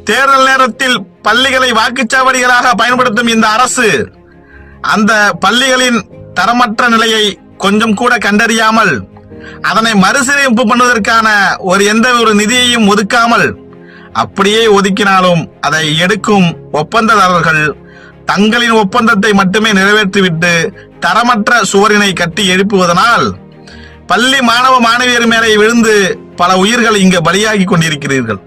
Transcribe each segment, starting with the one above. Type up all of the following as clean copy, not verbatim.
தேர்தல் நேரத்தில் பள்ளிகளை வாக்குச்சாவடிகளாக பயன்படுத்தும் இந்த அரசு அந்த பள்ளிகளின் தரமற்ற நிலையை கொஞ்சம் கூட கண்டறியாமல் அதனை மறுசீரமைப்பு பண்ணுவதற்கான எந்த ஒரு நிதியையும் ஒதுக்காமல், அப்படியே ஒதுக்கினாலும் அதை எடுக்கும் ஒப்பந்ததாரர்கள் தங்களின் ஒப்பந்தத்தை மட்டுமே நிறைவேற்றிவிட்டு தரமற்ற சுவரினை கட்டி எழுப்புவதனால் பள்ளி மாணவ மாணவியர் மேலே விழுந்து பல உயிர்கள் இங்கு பலியாகி கொண்டிருக்கிறீர்கள்.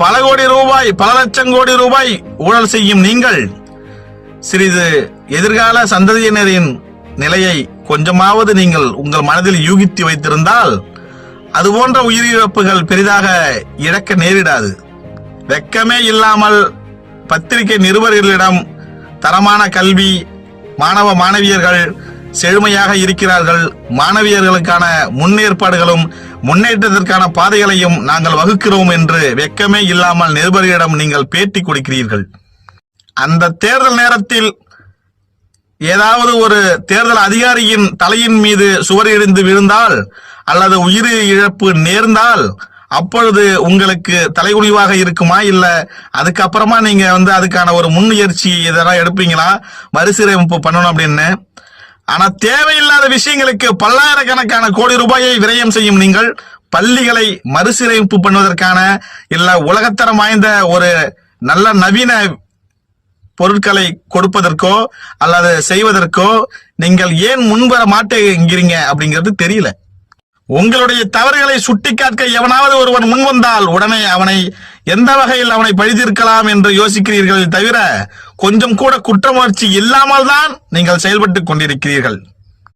பல கோடி ரூபாய், பல லட்சம் கோடி ரூபாய் ஊழல் செய்யும் நீங்கள் சிறிது எதிர்கால சந்ததியினரின் நிலையை கொஞ்சமாவது நீங்கள் உங்கள் மனதில் யூகித்து வைத்திருந்தால் அது போன்ற உயிரிழப்புகள் பெரிதாக இழக்க நேரிடாது. வெக்கமே இல்லாமல் பத்திரிகை நிருபர்களிடம் தரமான கல்வி, மாணவ மாணவியர்கள் செழுமையாக இருக்கிறார்கள், மாணவியர்களுக்கான முன்னேற்பாடுகளும் முன்னேற்றத்திற்கான பாதைகளையும் நாங்கள் வகுக்கிறோம் என்று வெக்கமே இல்லாமல் நிருபர்களிடம் நீங்கள் பேட்டி கொடுக்கிறீர்கள். அந்த தேர்தல் நேரத்தில் ஏதாவது ஒரு தேர்தல் அதிகாரியின் தலையின் மீது சுவர் இடிந்து விழுந்தால் அல்லது உயிர் இழப்பு நேர்ந்தால் அப்பொழுது உங்களுக்கு தலைகுனிவாக இருக்குமா? இல்ல அதுக்கப்புறமா நீங்க அதுக்கான ஒரு முன்முயற்சி இதெல்லாம் எடுப்பீங்களா, மறுசீரமைப்பு பண்ணணும் அப்படின்னு? ஆனா தேவையில்லாத விஷயங்களுக்கு பல்லாயிரக்கணக்கான கோடி ரூபாயை விரயம் செய்யும் நீங்கள் பள்ளிகளை மறுசீரமைப்பு பண்ணுவதற்கான இல்ல உலகத்தரம் வாய்ந்த ஒரு நல்ல நவீன பொருட்களை கொடுப்பதற்கோ அல்லது செய்வதற்கோ நீங்கள் ஏன் முன்வர மாட்டேங்கிறீங்க அப்படிங்கிறது தெரியல. உங்களுடைய தவறுகளை சுட்டிக்காட்ட எவனாவது ஒருவன் முன்வந்தால் உடனே அவனை எந்த வகையில் அவனை பழிதீர்க்கலாம் என்று யோசிக்கிறீர்கள் தவிர கொஞ்சம் கூட குற்றமுணர்ச்சி இல்லாமல் தான் நீங்கள் செயல்பட்டுக் கொண்டிருக்கிறீர்கள்.